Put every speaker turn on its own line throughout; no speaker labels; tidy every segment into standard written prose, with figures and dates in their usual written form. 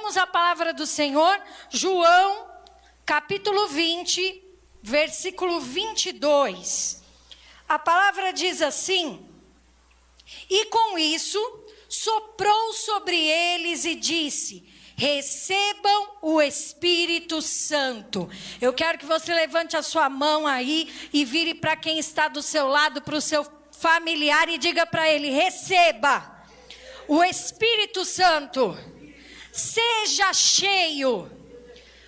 vamos à palavra do Senhor, João, capítulo 20, versículo 22. A palavra diz assim: e com isso soprou sobre eles e disse: recebam o Espírito Santo. Eu quero que você levante a sua mão aí e vire para quem está do seu lado, para o seu familiar, e diga para ele: receba o Espírito Santo. Seja cheio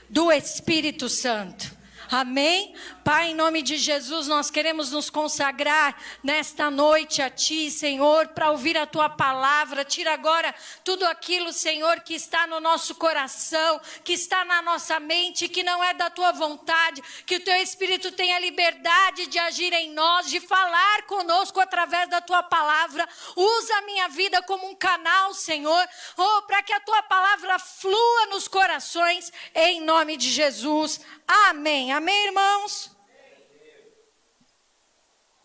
do Espírito Santo. Amém? Pai, em nome de Jesus, nós queremos nos consagrar nesta noite a Ti, Senhor, para ouvir a Tua palavra. Tira agora tudo aquilo, Senhor, que está no nosso coração, que está na nossa mente, que não é da Tua vontade. Que o Teu Espírito tenha liberdade de agir em nós, de falar conosco através da Tua palavra. Usa a minha vida como um canal, Senhor, para que a Tua palavra flua nos corações, em nome de Jesus. Amém. Amém, irmãos?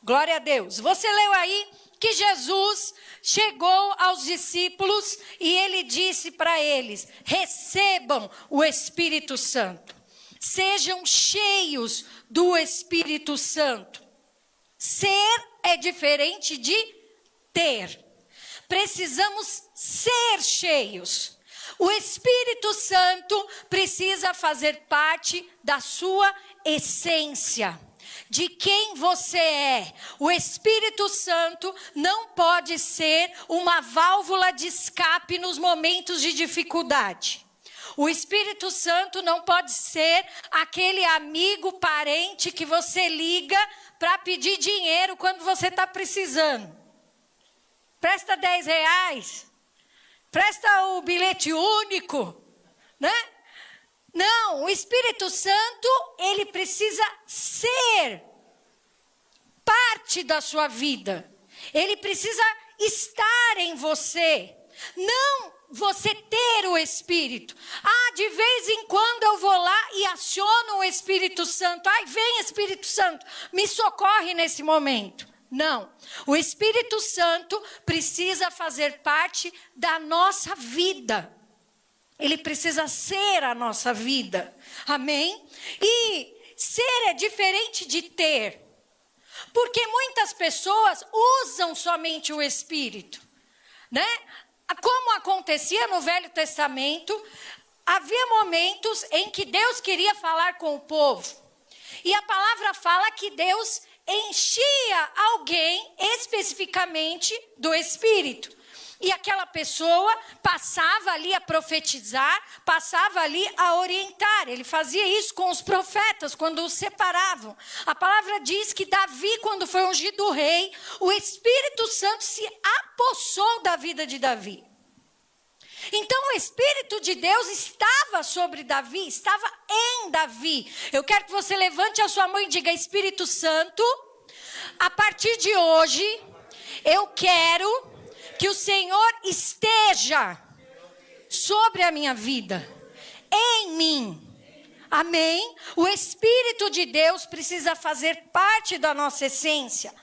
Glória a Deus. Você leu aí que Jesus chegou aos discípulos e ele disse para eles: recebam o Espírito Santo. Sejam cheios do Espírito Santo. Ser é diferente de ter. Precisamos ser cheios. O Espírito Santo precisa fazer parte da sua essência, de quem você é. O Espírito Santo não pode ser uma válvula de escape nos momentos de dificuldade. O Espírito Santo não pode ser aquele amigo, parente que você liga para pedir dinheiro quando você está precisando. Presta R$10. Presta o bilhete único, né? Não, o Espírito Santo, ele precisa ser parte da sua vida. Ele precisa estar em você. Não você ter o Espírito. De vez em quando eu vou lá e aciono o Espírito Santo. Vem Espírito Santo, me socorre nesse momento. Não, o Espírito Santo precisa fazer parte da nossa vida. Ele precisa ser a nossa vida. Amém? E ser é diferente de ter. Porque muitas pessoas usam somente o Espírito, né? Como acontecia no Velho Testamento, havia momentos em que Deus queria falar com o povo. E a palavra fala que Deus enchia alguém especificamente do Espírito. E aquela pessoa passava ali a profetizar, passava ali a orientar. Ele fazia isso com os profetas, quando os separavam. A palavra diz que Davi, quando foi ungido rei, o Espírito Santo se apossou da vida de Davi. Então o Espírito de Deus estava sobre Davi, estava em Davi. Eu quero que você levante a sua mão e diga: Espírito Santo, a partir de hoje, eu quero que o Senhor esteja sobre a minha vida, em mim. Amém? O Espírito de Deus precisa fazer parte da nossa essência.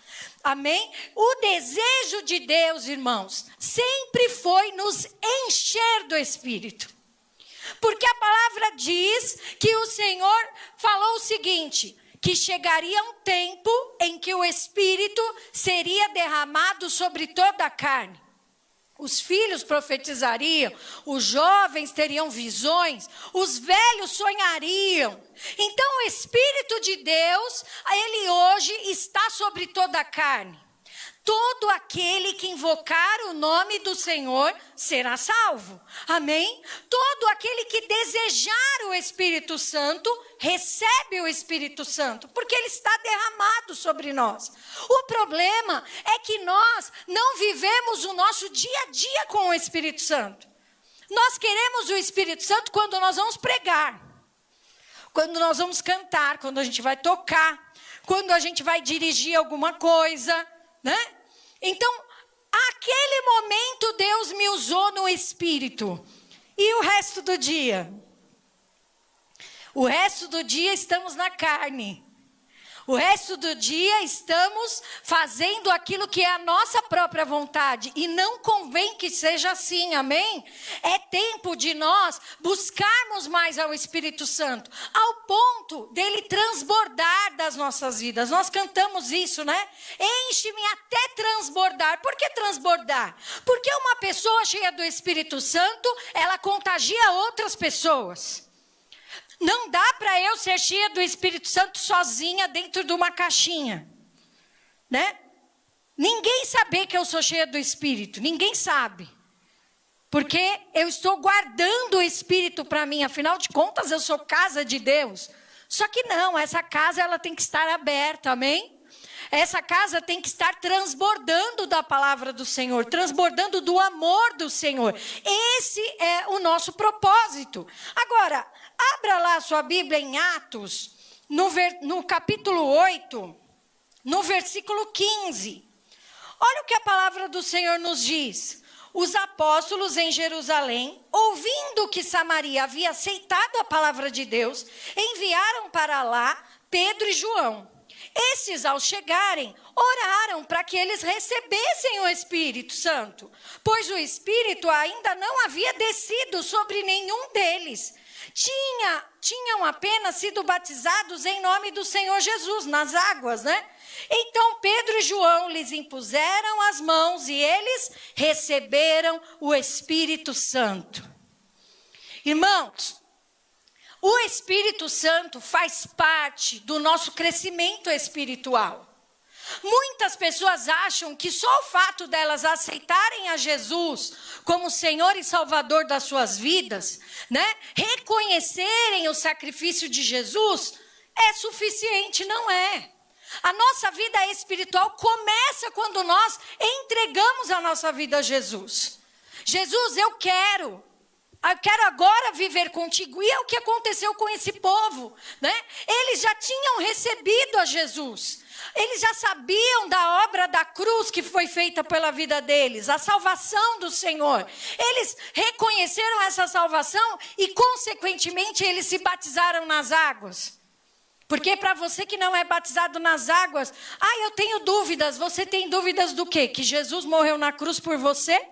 Amém? O desejo de Deus, irmãos, sempre foi nos encher do Espírito. Porque a palavra diz que o Senhor falou o seguinte: que chegaria um tempo em que o Espírito seria derramado sobre toda a carne. Os filhos profetizariam, os jovens teriam visões, os velhos sonhariam. Então o Espírito de Deus, ele hoje está sobre toda a carne. Todo aquele que invocar o nome do Senhor será salvo. Amém? Todo aquele que desejar o Espírito Santo, recebe o Espírito Santo, porque ele está derramado sobre nós. O problema é que nós não vivemos o nosso dia a dia com o Espírito Santo. Nós queremos o Espírito Santo quando nós vamos pregar, quando nós vamos cantar, quando a gente vai tocar, quando a gente vai dirigir alguma coisa, né? Então, aquele momento Deus me usou no Espírito. E o resto do dia? O resto do dia estamos na carne. O resto do dia estamos fazendo aquilo que é a nossa própria vontade. E não convém que seja assim, amém? É tempo de nós buscarmos mais ao Espírito Santo, ao ponto dele transbordar das nossas vidas. Nós cantamos isso, né? Enche-me até transbordar. Por que transbordar? Porque uma pessoa cheia do Espírito Santo, ela contagia outras pessoas. Não dá para eu ser cheia do Espírito Santo sozinha dentro de uma caixinha, né? Ninguém sabe que eu sou cheia do Espírito, ninguém sabe. Porque eu estou guardando o Espírito para mim, afinal de contas eu sou casa de Deus. Só que não, essa casa ela tem que estar aberta, amém? Essa casa tem que estar transbordando da palavra do Senhor, transbordando do amor do Senhor. Esse é o nosso propósito. Agora, abra lá a sua Bíblia em Atos, no capítulo 8, no versículo 15. Olha o que a palavra do Senhor nos diz. Os apóstolos em Jerusalém, ouvindo que Samaria havia aceitado a palavra de Deus, enviaram para lá Pedro e João. Esses, ao chegarem, oraram para que eles recebessem o Espírito Santo, pois o Espírito ainda não havia descido sobre nenhum deles. Tinham apenas sido batizados em nome do Senhor Jesus, nas águas, né? Então Pedro e João lhes impuseram as mãos e eles receberam o Espírito Santo. Irmãos, o Espírito Santo faz parte do nosso crescimento espiritual. Muitas pessoas acham que só o fato delas aceitarem a Jesus como Senhor e Salvador das suas vidas, né, reconhecerem o sacrifício de Jesus, é suficiente. Não é. A nossa vida espiritual começa quando nós entregamos a nossa vida a Jesus. Jesus, eu quero agora viver contigo. E é o que aconteceu com esse povo, né? Eles já tinham recebido a Jesus. Eles já sabiam da obra da cruz que foi feita pela vida deles, a salvação do Senhor. Eles reconheceram essa salvação e, consequentemente, eles se batizaram nas águas. Porque para você que não é batizado nas águas, eu tenho dúvidas. Você tem dúvidas do quê? Que Jesus morreu na cruz por você?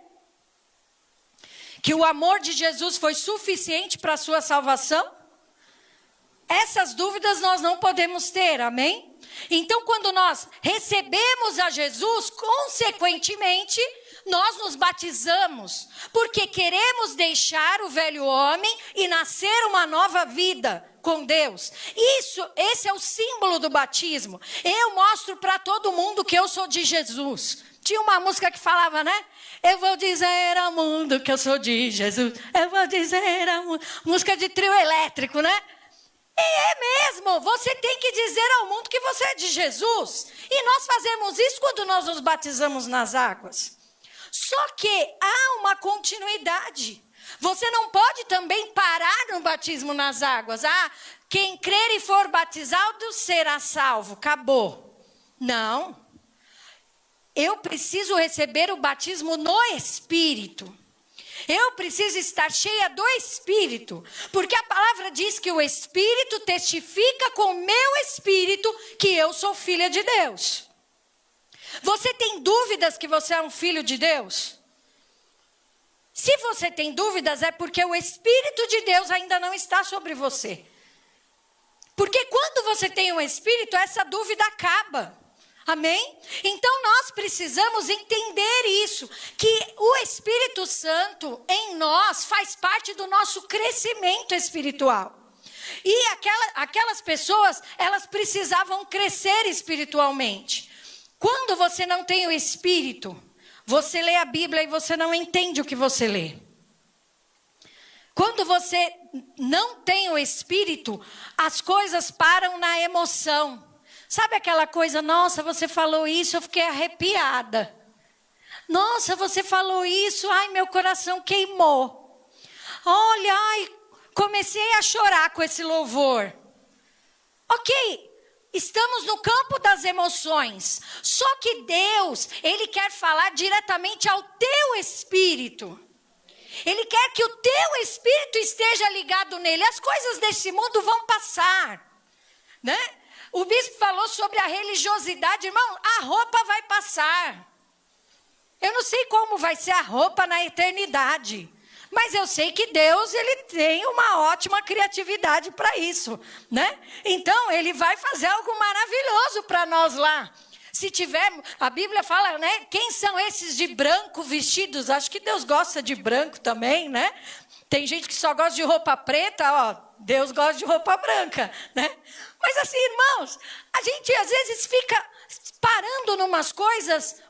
Que o amor de Jesus foi suficiente para a sua salvação? Essas dúvidas nós não podemos ter, amém? Então, quando nós recebemos a Jesus, consequentemente, nós nos batizamos, porque queremos deixar o velho homem e nascer uma nova vida com Deus. Esse é o símbolo do batismo. Eu mostro para todo mundo que eu sou de Jesus. Tinha uma música que falava, né? Eu vou dizer ao mundo que eu sou de Jesus. Eu vou dizer ao mundo. Música de trio elétrico, né? E é mesmo. Você tem que dizer ao mundo que você é de Jesus. E nós fazemos isso quando nós nos batizamos nas águas. Só que há uma continuidade. Você não pode também parar no batismo nas águas. Quem crer e for batizado será salvo. Acabou. Não. Eu preciso receber o batismo no Espírito. Eu preciso estar cheia do Espírito. Porque a palavra diz que o Espírito testifica com o meu Espírito que eu sou filha de Deus. Você tem dúvidas que você é um filho de Deus? Se você tem dúvidas, é porque o Espírito de Deus ainda não está sobre você. Porque quando você tem o Espírito, essa dúvida acaba. Amém? Então nós precisamos entender isso, que o Espírito Santo em nós faz parte do nosso crescimento espiritual. E aquelas pessoas, elas precisavam crescer espiritualmente. Quando você não tem o Espírito, você lê a Bíblia e você não entende o que você lê. Quando você não tem o Espírito, as coisas param na emoção. Sabe aquela coisa, nossa, você falou isso, eu fiquei arrepiada. Nossa, você falou isso, ai, meu coração queimou. Olha, ai, comecei a chorar com esse louvor. Ok, estamos no campo das emoções. Só que Deus, Ele quer falar diretamente ao teu espírito. Ele quer que o teu espírito esteja ligado nele. As coisas desse mundo vão passar, né? O bispo falou sobre a religiosidade. Irmão, a roupa vai passar. Eu não sei como vai ser a roupa na eternidade. Mas eu sei que Deus, ele tem uma ótima criatividade para isso, né? Então, ele vai fazer algo maravilhoso para nós lá. Se tiver, a Bíblia fala, né? Quem são esses de branco vestidos? Acho que Deus gosta de branco também, né? Tem gente que só gosta de roupa preta, ó. Deus gosta de roupa branca, né? Mas assim, irmãos, a gente às vezes fica parando numas coisas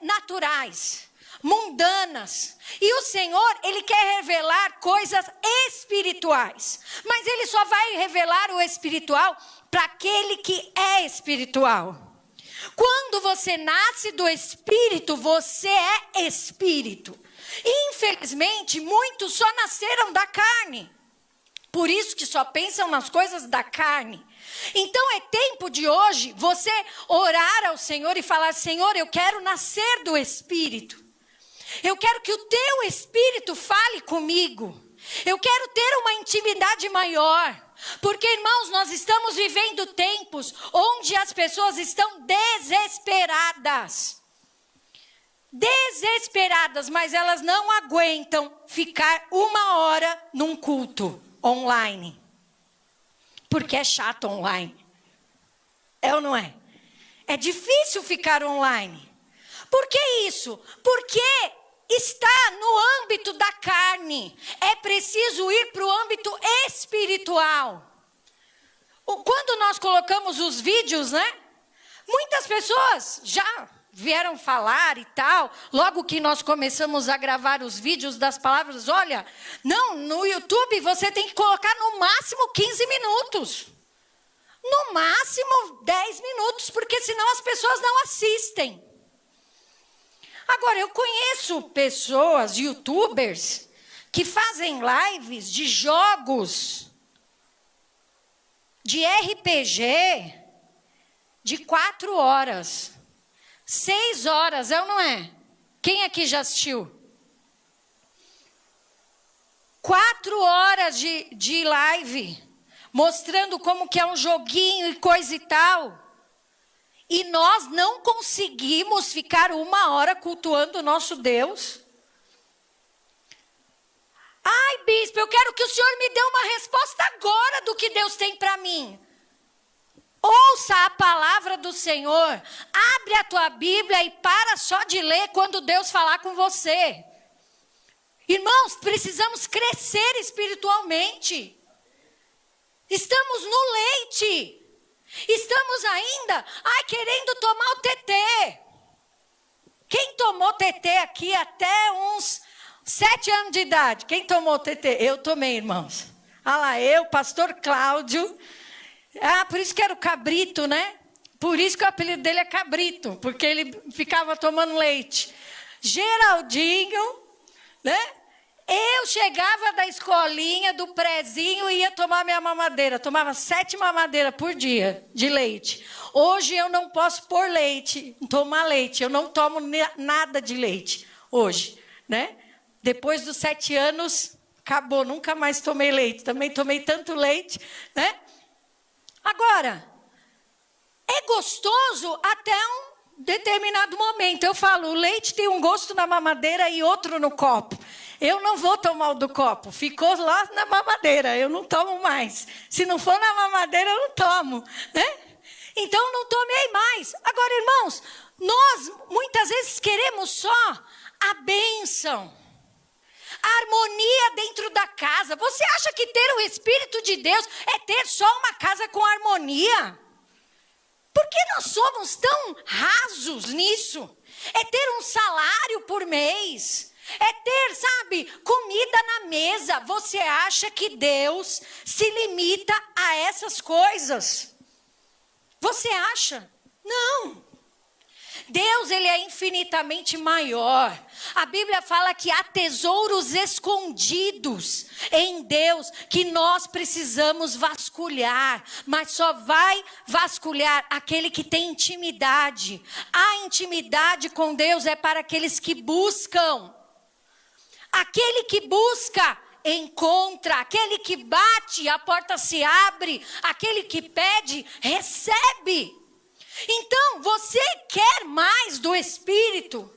naturais, mundanas. E o Senhor, ele quer revelar coisas espirituais. Mas ele só vai revelar o espiritual para aquele que é espiritual. Quando você nasce do Espírito, você é espírito. Infelizmente, muitos só nasceram da carne. Por isso que só pensam nas coisas da carne. Então é tempo de hoje você orar ao Senhor e falar: Senhor, eu quero nascer do Espírito. Eu quero que o teu Espírito fale comigo. Eu quero ter uma intimidade maior. Porque, irmãos, nós estamos vivendo tempos onde as pessoas estão desesperadas. Desesperadas, mas elas não aguentam ficar 1 hora num culto online. Porque é chato online. É ou não é? É difícil ficar online. Por que isso? Porque está no âmbito da carne. É preciso ir para o âmbito espiritual. Quando nós colocamos os vídeos, né? Muitas pessoas já vieram falar e tal. Logo que nós começamos a gravar os vídeos das palavras, olha, não, no YouTube você tem que colocar no máximo 15 minutos. No máximo 10 minutos, porque senão as pessoas não assistem. Agora, eu conheço pessoas, youtubers, que fazem lives de jogos, de RPG, de 4 horas, 6 horas, é ou não é? Quem aqui já assistiu? 4 horas de live, mostrando como que é um joguinho e coisa e tal. E nós não conseguimos ficar 1 hora cultuando o nosso Deus. Ai, bispo, eu quero que o senhor me dê uma resposta agora do que Deus tem para mim. Ouça a palavra do Senhor. Abre a tua Bíblia e para só de ler quando Deus falar com você. Irmãos, precisamos crescer espiritualmente. Estamos no leite. Estamos ainda, querendo tomar o TT. Quem tomou TT aqui até uns 7 anos de idade? Quem tomou TT? Eu tomei, irmãos. Ah lá, eu, pastor Cláudio. Por isso que era o cabrito, né? Por isso que o apelido dele é cabrito, porque ele ficava tomando leite. Geraldinho, né? Eu chegava da escolinha, do prezinho, e ia tomar minha mamadeira. Tomava 7 mamadeiras por dia de leite. Hoje eu não posso pôr leite, tomar leite. Eu não tomo nada de leite hoje, né? Depois dos 7 anos, acabou. Nunca mais tomei leite. Também tomei tanto leite, né? Agora, é gostoso até um determinado momento. Eu falo, o leite tem um gosto na mamadeira e outro no copo. Eu não vou tomar o do copo. Ficou lá na mamadeira, eu não tomo mais. Se não for na mamadeira, eu não tomo, né? Então, não tomei mais. Agora, irmãos, nós muitas vezes queremos só a bênção, a harmonia dentro da casa. Você acha que ter o Espírito de Deus é ter só uma casa com harmonia? Por que nós somos tão rasos nisso? É ter um salário por mês. É ter, sabe, comida na mesa. Você acha que Deus se limita a essas coisas? Você acha? Não. Deus, ele é infinitamente maior. A Bíblia fala que há tesouros escondidos em Deus que nós precisamos vasculhar, mas só vai vasculhar aquele que tem intimidade. A intimidade com Deus é para aqueles que buscam. Aquele que busca, encontra. Aquele que bate, a porta se abre. Aquele que pede, recebe. Então, você quer mais do Espírito?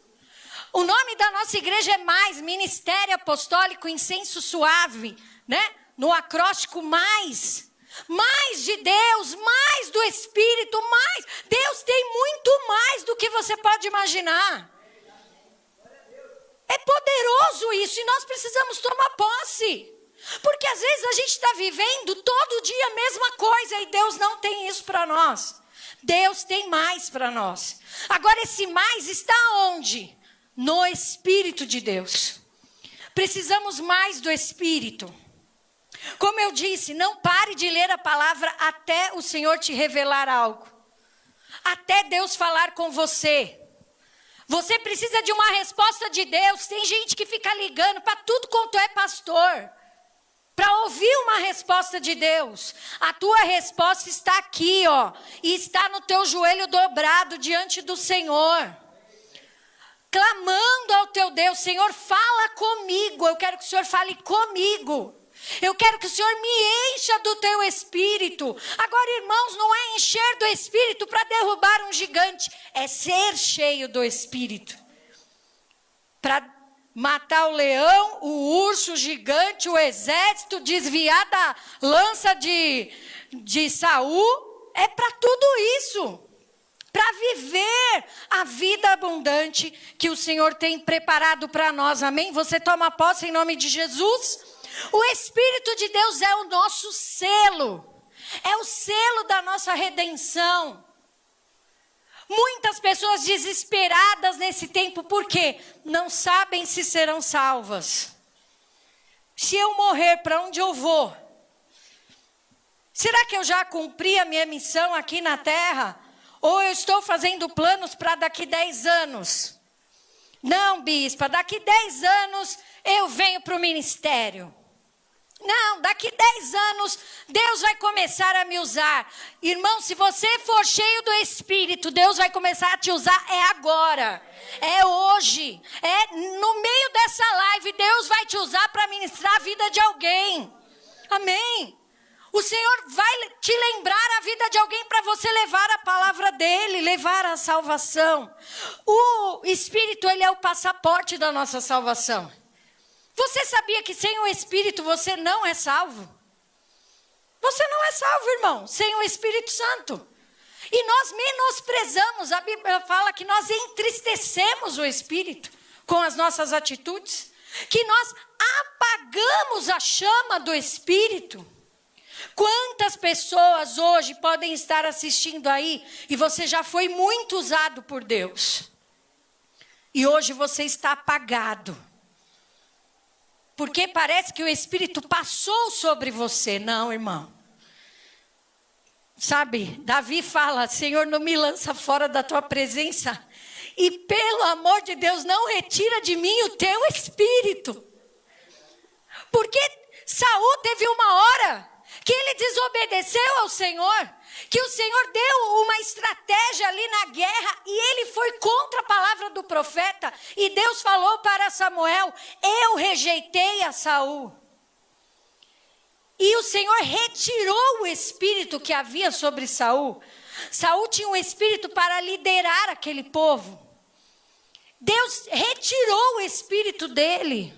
O nome da nossa igreja é Mais, Ministério Apostólico Incenso Suave, né? No acróstico mais. Mais de Deus, mais do Espírito, mais. Deus tem muito mais do que você pode imaginar. É poderoso isso e nós precisamos tomar posse. Porque às vezes a gente está vivendo todo dia a mesma coisa e Deus não tem isso para nós. Deus tem mais para nós. Agora esse mais está onde? No Espírito de Deus. Precisamos mais do Espírito. Como eu disse, não pare de ler a palavra até o Senhor te revelar algo. Até Deus falar com você. Você precisa de uma resposta de Deus. Tem gente que fica ligando para tudo quanto é pastor, para ouvir uma resposta de Deus. A tua resposta está aqui, ó, e está no teu joelho dobrado diante do Senhor. Clamando ao teu Deus, Senhor, fala comigo. Eu quero que o Senhor fale comigo. Eu quero que o Senhor me encha do teu Espírito. Agora, irmãos, não é encher do Espírito para derrubar um gigante. É ser cheio do Espírito. Para matar o leão, o urso, o gigante, o exército, desviar da lança de Saul. É para tudo isso. Para viver a vida abundante que o Senhor tem preparado para nós. Amém? Você toma posse em nome de Jesus? O Espírito de Deus é o nosso selo. É o selo da nossa redenção. Muitas pessoas desesperadas nesse tempo, porque não sabem se serão salvas. Se eu morrer, para onde eu vou? Será que eu já cumpri a minha missão aqui na terra? Ou eu estou fazendo planos para daqui 10 anos? Não, bispa, daqui 10 anos eu venho para o ministério. Não, daqui 10 anos Deus vai começar a me usar. Irmão, se você for cheio do Espírito, Deus vai começar a te usar agora. É hoje. É no meio dessa live, Deus vai te usar para ministrar a vida de alguém. Amém? O Senhor vai te lembrar a vida de alguém para você levar a palavra dele, levar a salvação. O Espírito, ele é o passaporte da nossa salvação. Você sabia que sem o Espírito você não é salvo? Você não é salvo, irmão, sem o Espírito Santo. E nós menosprezamos, a Bíblia fala que nós entristecemos o Espírito com as nossas atitudes, que nós apagamos a chama do Espírito. Quantas pessoas hoje podem estar assistindo aí e você já foi muito usado por Deus. E hoje você está apagado. Porque parece que o Espírito passou sobre você. Não, irmão. Sabe, Davi fala, Senhor, não me lança fora da tua presença. E pelo amor de Deus, não retira de mim o teu Espírito. Porque Saul teve uma hora que ele desobedeceu ao Senhor, que o Senhor deu uma estratégia ali na guerra e ele foi contra a palavra do profeta. E Deus falou para Samuel, eu rejeitei a Saul. E o Senhor retirou o espírito que havia sobre Saul. Saul tinha um espírito para liderar aquele povo. Deus retirou o espírito dele.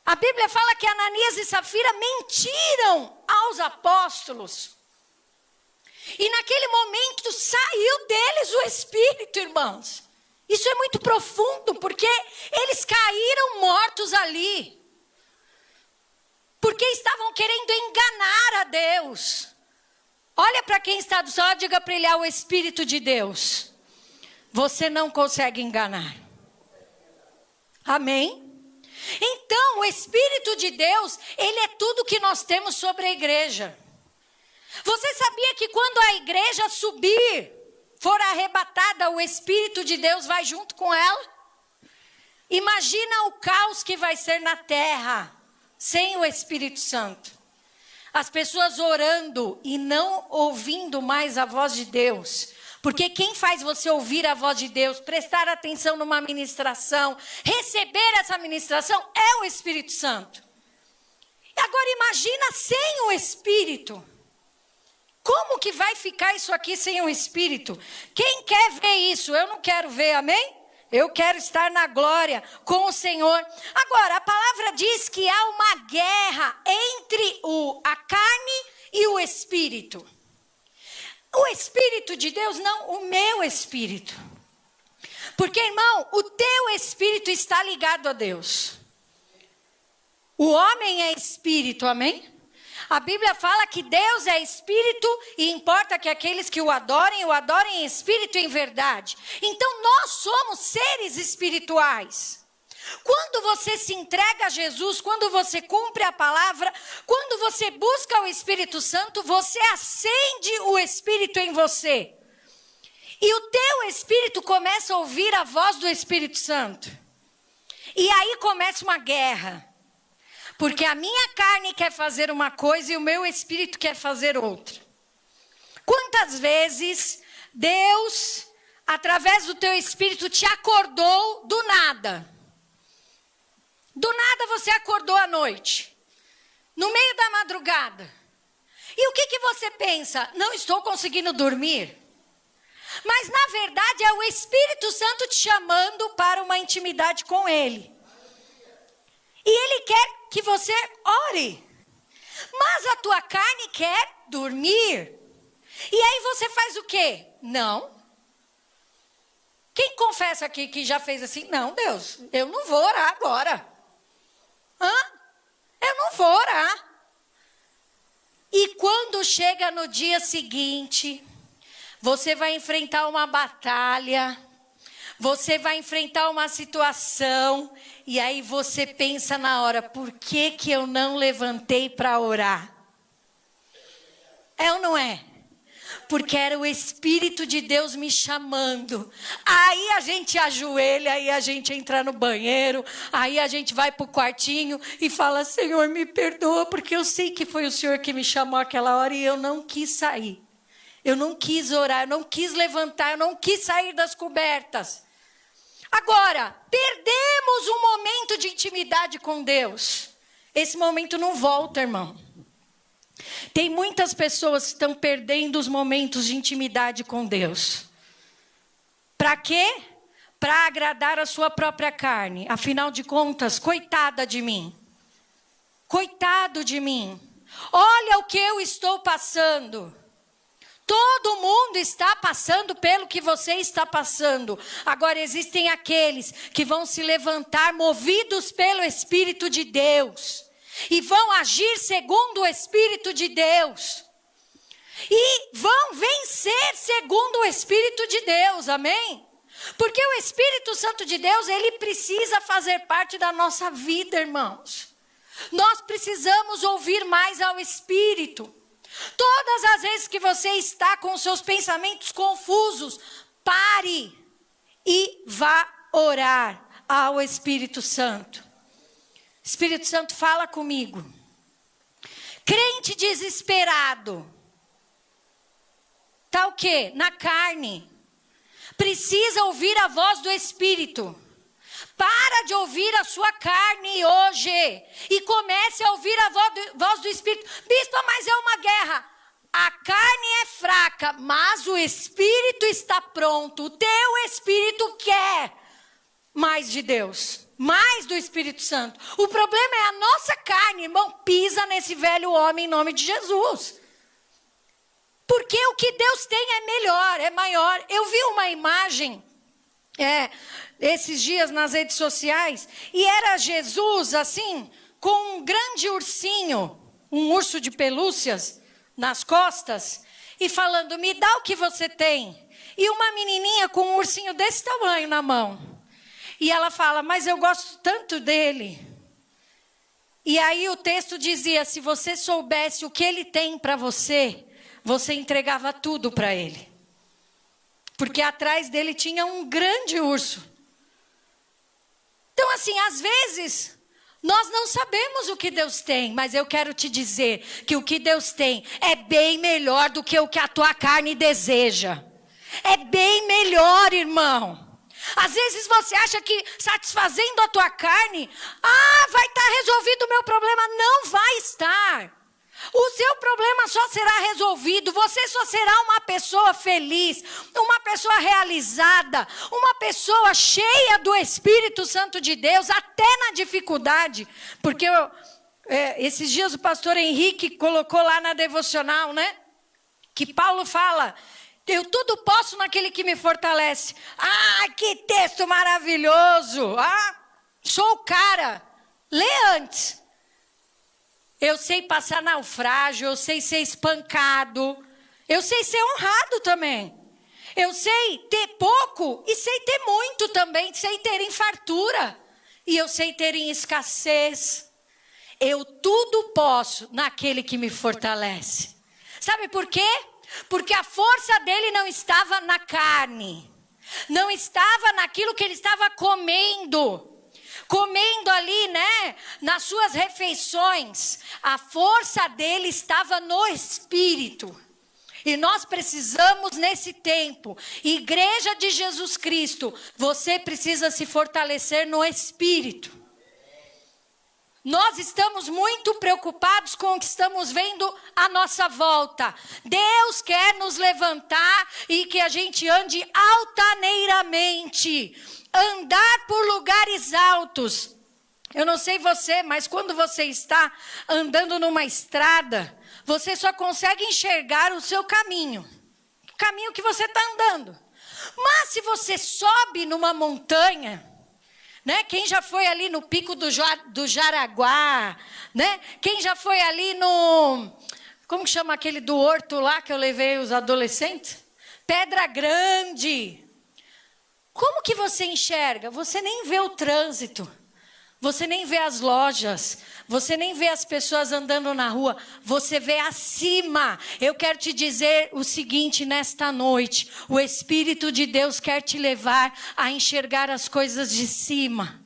A Bíblia fala que Ananias e Safira mentiram aos apóstolos. E naquele momento saiu deles o Espírito, irmãos. Isso é muito profundo, porque eles caíram mortos ali. Porque estavam querendo enganar a Deus. Olha para quem está do seu lado, diga para ele, o Espírito de Deus. Você não consegue enganar. Amém? Então, o Espírito de Deus, ele é tudo que nós temos sobre a igreja. Você sabia que quando a igreja subir, for arrebatada, o Espírito de Deus vai junto com ela? Imagina o caos que vai ser na terra, sem o Espírito Santo. As pessoas orando e não ouvindo mais a voz de Deus. Porque quem faz você ouvir a voz de Deus, prestar atenção numa ministração, receber essa ministração, é o Espírito Santo. Agora imagina sem o Espírito. Como que vai ficar isso aqui sem o Espírito? Quem quer ver isso? Eu não quero ver, amém? Eu quero estar na glória com o Senhor. Agora, a palavra diz que há uma guerra entre a carne e o Espírito. O Espírito de Deus, não, o meu Espírito. Porque, irmão, o teu Espírito está ligado a Deus. O homem é Espírito, amém? A Bíblia fala que Deus é Espírito e importa que aqueles que o adorem em Espírito e em verdade. Então nós somos seres espirituais. Quando você se entrega a Jesus, quando você cumpre a palavra, quando você busca o Espírito Santo, você acende o Espírito em você. E o teu Espírito começa a ouvir a voz do Espírito Santo. E aí começa uma guerra. Porque a minha carne quer fazer uma coisa e o meu espírito quer fazer outra. Quantas vezes Deus, através do teu espírito, te acordou do nada? Do nada você acordou à noite, no meio da madrugada. E o que você pensa? Não estou conseguindo dormir. Mas na verdade é o Espírito Santo te chamando para uma intimidade com Ele. E Ele quer que você ore. Mas a tua carne quer dormir. E aí você faz o quê? Não. Quem confessa aqui que já fez assim? Não, Deus, eu não vou orar agora. Eu não vou orar. E quando chega no dia seguinte, você vai enfrentar uma batalha. Você vai enfrentar uma situação e aí você pensa na hora, por que eu não levantei para orar? É ou não é? Porque era o Espírito de Deus me chamando. Aí a gente ajoelha, aí a gente entra no banheiro, aí a gente vai para o quartinho e fala, Senhor, me perdoa, porque eu sei que foi o Senhor que me chamou aquela hora e eu não quis sair. Eu não quis orar, eu não quis levantar, eu não quis sair das cobertas. Agora, perdemos um momento de intimidade com Deus. Esse momento não volta, irmão. Tem muitas pessoas que estão perdendo os momentos de intimidade com Deus. Para quê? Para agradar a sua própria carne. Afinal de contas, coitada de mim. Coitado de mim. Olha o que eu estou passando. Todo mundo está passando pelo que você está passando. Agora existem aqueles que vão se levantar movidos pelo Espírito de Deus. E vão agir segundo o Espírito de Deus. E vão vencer segundo o Espírito de Deus, amém? Porque o Espírito Santo de Deus, ele precisa fazer parte da nossa vida, irmãos. Nós precisamos ouvir mais ao Espírito. Todas as vezes que você está com os seus pensamentos confusos, pare e vá orar ao Espírito Santo. Espírito Santo, fala comigo. Crente desesperado. Tá o quê? Na carne. Precisa ouvir a voz do Espírito. Para de ouvir a sua carne hoje e comece a ouvir a voz do Espírito. Bispa, mas é uma guerra. A carne é fraca, mas o Espírito está pronto. O teu Espírito quer mais de Deus, mais do Espírito Santo. O problema é a nossa carne, irmão, pisa nesse velho homem em nome de Jesus. Porque o que Deus tem é melhor, é maior. Eu vi uma imagem esses dias nas redes sociais, e era Jesus assim, com um grande ursinho, um urso de pelúcias nas costas, e falando, me dá o que você tem. E uma menininha com um ursinho desse tamanho na mão. E ela fala, mas eu gosto tanto dele. E aí o texto dizia, se você soubesse o que ele tem para você, você entregava tudo para ele. Porque atrás dele tinha um grande urso. Então assim, às vezes, nós não sabemos o que Deus tem, mas eu quero te dizer que o que Deus tem é bem melhor do que o que a tua carne deseja. É bem melhor, irmão. Às vezes você acha que satisfazendo a tua carne, vai estar resolvido o meu problema. Não vai estar. O seu problema só será resolvido, você só será uma pessoa feliz, uma pessoa realizada, uma pessoa cheia do Espírito Santo de Deus, até na dificuldade. Porque esses dias o pastor Henrique colocou lá na devocional, né? Que Paulo fala, eu tudo posso naquele que me fortalece. Que texto maravilhoso! Sou o cara. Lê antes. Eu sei passar naufrágio, eu sei ser espancado, eu sei ser honrado também. Eu sei ter pouco e sei ter muito também, sei ter em fartura. E eu sei ter em escassez. Eu tudo posso naquele que me fortalece. Sabe por quê? Porque a força dele não estava na carne, não estava naquilo que ele estava comendo ali, né, nas suas refeições. A força dele estava no Espírito. E nós precisamos nesse tempo, Igreja de Jesus Cristo, você precisa se fortalecer no Espírito. Nós estamos muito preocupados com o que estamos vendo à nossa volta. Deus quer nos levantar e que a gente ande altaneiramente. Andar por lugares altos. Eu não sei você, mas quando você está andando numa estrada, você só consegue enxergar o seu caminho. O caminho que você está andando. Mas se você sobe numa montanha, né? Quem já foi ali no Pico do Jaraguá, né? Quem já foi ali no... Como que chama aquele do horto lá que eu levei os adolescentes? Pedra Grande. Como que você enxerga? Você nem vê o trânsito. Você nem vê as lojas. Você nem vê as pessoas andando na rua. Você vê acima. Eu quero te dizer o seguinte nesta noite. O Espírito de Deus quer te levar a enxergar as coisas de cima.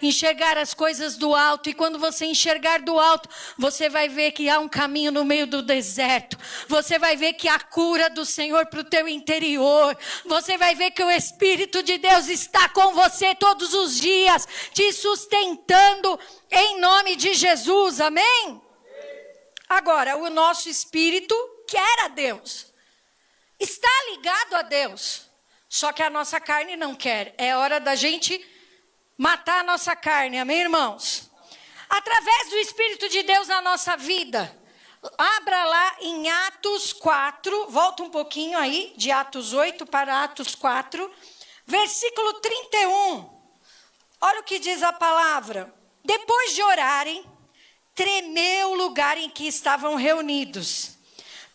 Enxergar as coisas do alto. E quando você enxergar do alto, você vai ver que há um caminho no meio do deserto. Você vai ver que há cura do Senhor para o teu interior. Você vai ver que o Espírito de Deus está com você todos os dias, te sustentando em nome de Jesus. Amém? Agora, o nosso espírito quer a Deus. Está ligado a Deus. Só que a nossa carne não quer. É hora da gente matar a nossa carne, amém, irmãos? Através do Espírito de Deus na nossa vida. Abra lá em Atos 4, volta um pouquinho aí, de Atos 8 para Atos 4, versículo 31. Olha o que diz a palavra. Depois de orarem, tremeu o lugar em que estavam reunidos.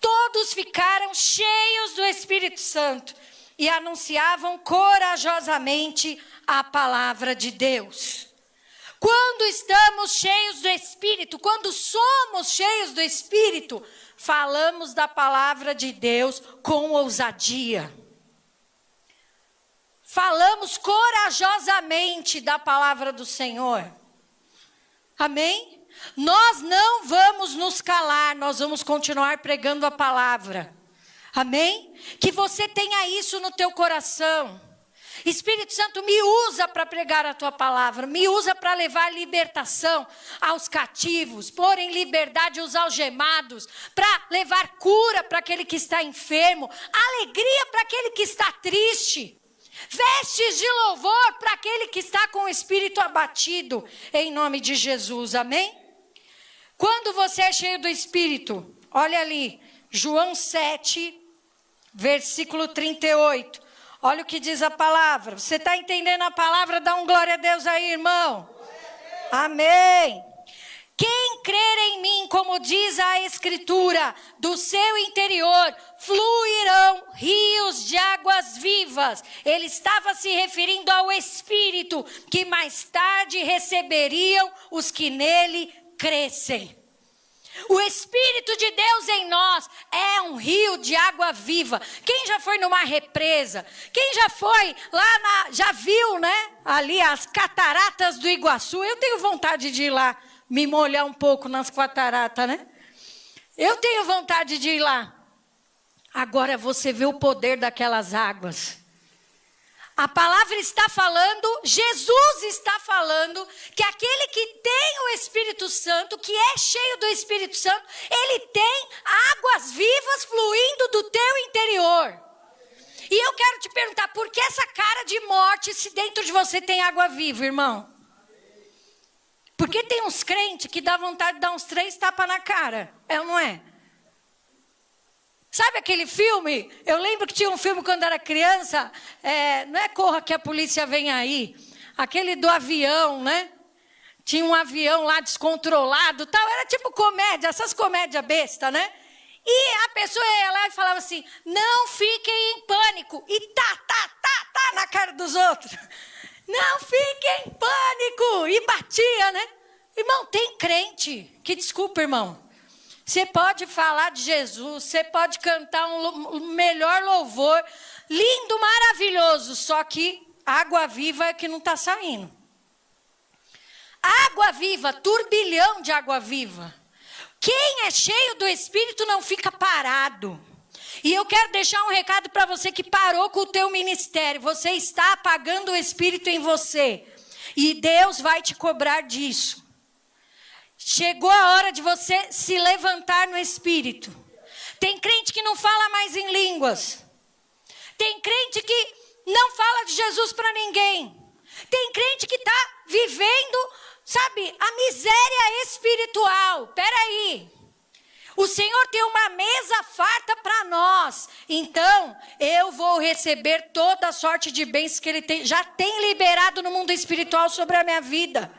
Todos ficaram cheios do Espírito Santo e anunciavam corajosamente a palavra de Deus. Quando estamos cheios do Espírito, quando somos cheios do Espírito, falamos da palavra de Deus com ousadia. Falamos corajosamente da palavra do Senhor. Amém? Nós não vamos nos calar, nós vamos continuar pregando a palavra. Amém? Que você tenha isso no teu coração. Espírito Santo, me usa para pregar a tua palavra, me usa para levar libertação aos cativos, pôr em liberdade os algemados, para levar cura para aquele que está enfermo, alegria para aquele que está triste, vestes de louvor para aquele que está com o espírito abatido, em nome de Jesus, amém? Quando você é cheio do Espírito, olha ali, João 7, versículo 38. Olha o que diz a palavra. Você está entendendo a palavra? Dá um glória a Deus aí, irmão. Amém. Quem crer em mim, como diz a Escritura, do seu interior fluirão rios de águas vivas. Ele estava se referindo ao Espírito, que mais tarde receberiam os que nele crescem. O Espírito de Deus em nós é um rio de água viva. Quem já foi numa represa? Quem já foi lá já viu, né? Ali as cataratas do Iguaçu. Eu tenho vontade de ir lá, me molhar um pouco nas cataratas, né? Eu tenho vontade de ir lá. Agora você vê o poder daquelas águas. A palavra está falando, Jesus está falando, que aquele que tem o Espírito Santo, que é cheio do Espírito Santo, ele tem águas vivas fluindo do teu interior. E eu quero te perguntar, por que essa cara de morte se dentro de você tem água viva, irmão? Porque tem uns crentes que dá vontade de dar uns 3 tapas na cara, é ou não é? Sabe aquele filme? Eu lembro que tinha um filme quando era criança, não é Corra que a Polícia Vem Aí, aquele do avião, né? Tinha um avião lá descontrolado, tal, era tipo comédia, essas comédias besta, né? E a pessoa ia lá e falava assim, não fiquem em pânico, e tá na cara dos outros. Não fiquem em pânico, e batia, né? Irmão, tem crente, que desculpa, irmão. Você pode falar de Jesus, você pode cantar um melhor louvor, lindo, maravilhoso, só que água viva é que não está saindo. Água viva, turbilhão de água viva. Quem é cheio do Espírito não fica parado. E eu quero deixar um recado para você que parou com o teu ministério. Você está apagando o Espírito em você. E Deus vai te cobrar disso. Chegou a hora de você se levantar no Espírito. Tem crente que não fala mais em línguas. Tem crente que não fala de Jesus para ninguém. Tem crente que está vivendo, sabe, a miséria espiritual. Peraí. O Senhor tem uma mesa farta para nós. Então, eu vou receber toda a sorte de bens que Ele já tem liberado no mundo espiritual sobre a minha vida.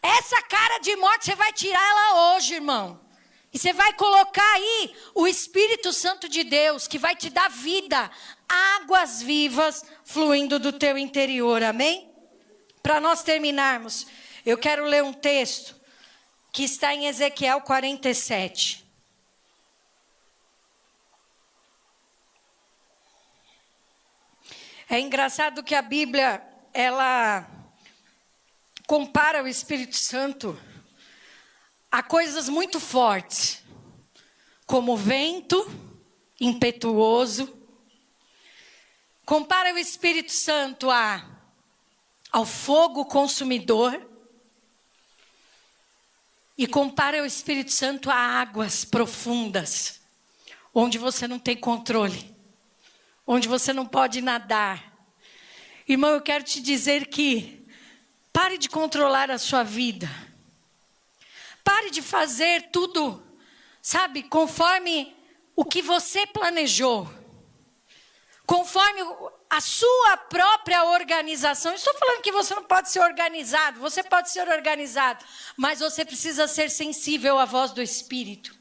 Essa cara de morte, você vai tirar ela hoje, irmão. E você vai colocar aí o Espírito Santo de Deus, que vai te dar vida, águas vivas fluindo do teu interior, amém? Para nós terminarmos, eu quero ler um texto que está em Ezequiel 47. É engraçado que a Bíblia, ela compara o Espírito Santo a coisas muito fortes, como vento impetuoso. Compara o Espírito Santo ao fogo consumidor. E compara o Espírito Santo a águas profundas, onde você não tem controle, onde você não pode nadar. Irmão, eu quero te dizer que pare de controlar a sua vida. Pare de fazer tudo, sabe, conforme o que você planejou. Conforme a sua própria organização. Estou falando que você não pode ser organizado. Você pode ser organizado. Mas você precisa ser sensível à voz do Espírito.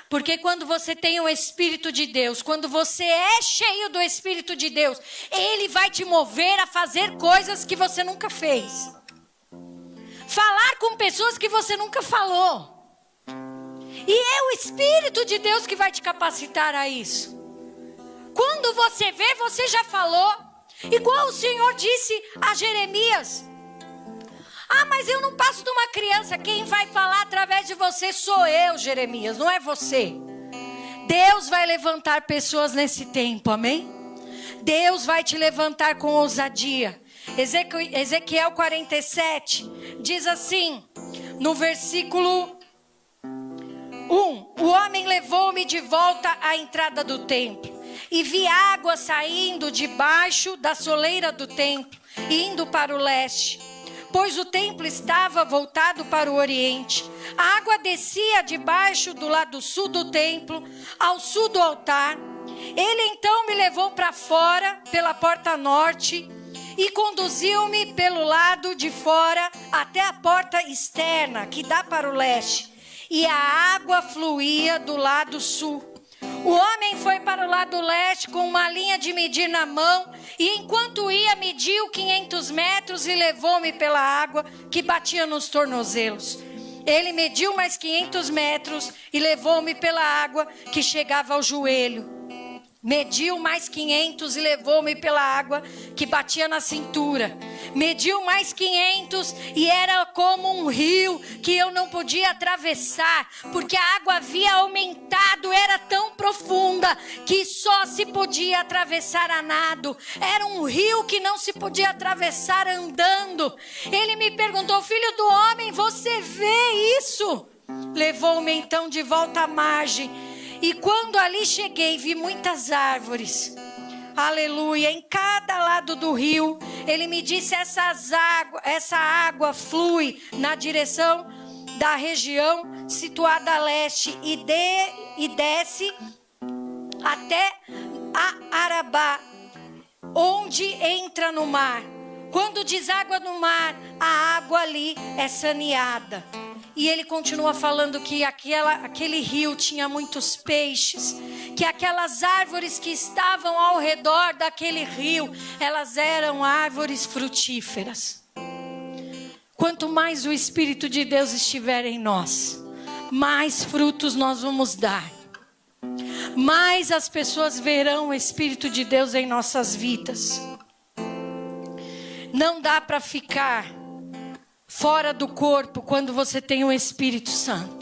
Porque quando você tem o Espírito de Deus, quando você é cheio do Espírito de Deus, Ele vai te mover a fazer coisas que você nunca fez. Falar com pessoas que você nunca falou. E é o Espírito de Deus que vai te capacitar a isso. Quando você vê, você já falou. Igual o Senhor disse a Jeremias. Mas eu não passo de uma criança. Quem vai falar através de você sou eu, Jeremias, não é você. Deus vai levantar pessoas nesse tempo, amém? Deus vai te levantar com ousadia. Ezequiel 47 diz assim, no versículo 1. O homem levou-me de volta à entrada do templo. E vi água saindo debaixo da soleira do templo, indo para o leste. Pois o templo estava voltado para o oriente. A água descia debaixo do lado sul do templo, ao sul do altar. Ele então me levou para fora, pela porta norte, e conduziu-me pelo lado de fora até a porta externa, que dá para o leste. E a água fluía do lado sul. O homem foi para o lado leste com uma linha de medir na mão, e enquanto ia, mediu 500 metros e levou-me pela água que batia nos tornozelos. Ele mediu mais 500 metros e levou-me pela água que chegava ao joelho. Mediu mais 500 e levou-me pela água que batia na cintura. Mediu mais 500 e era como um rio que eu não podia atravessar, porque a água havia aumentado, era tão profunda que só se podia atravessar a nado. Era um rio que não se podia atravessar andando. Ele me perguntou: filho do homem, você vê isso? Levou-me então de volta à margem. E quando ali cheguei, vi muitas árvores. Aleluia. Em cada lado do rio, ele me disse: essa água flui na direção da região situada a leste e desce até a Arabá, onde entra no mar. Quando deságua no mar, a água ali é saneada. E ele continua falando que aquele rio tinha muitos peixes, que aquelas árvores que estavam ao redor daquele rio, elas eram árvores frutíferas. Quanto mais o Espírito de Deus estiver em nós, mais frutos nós vamos dar. Mais as pessoas verão o Espírito de Deus em nossas vidas. Não dá para ficar fora do corpo quando você tem o Espírito Santo.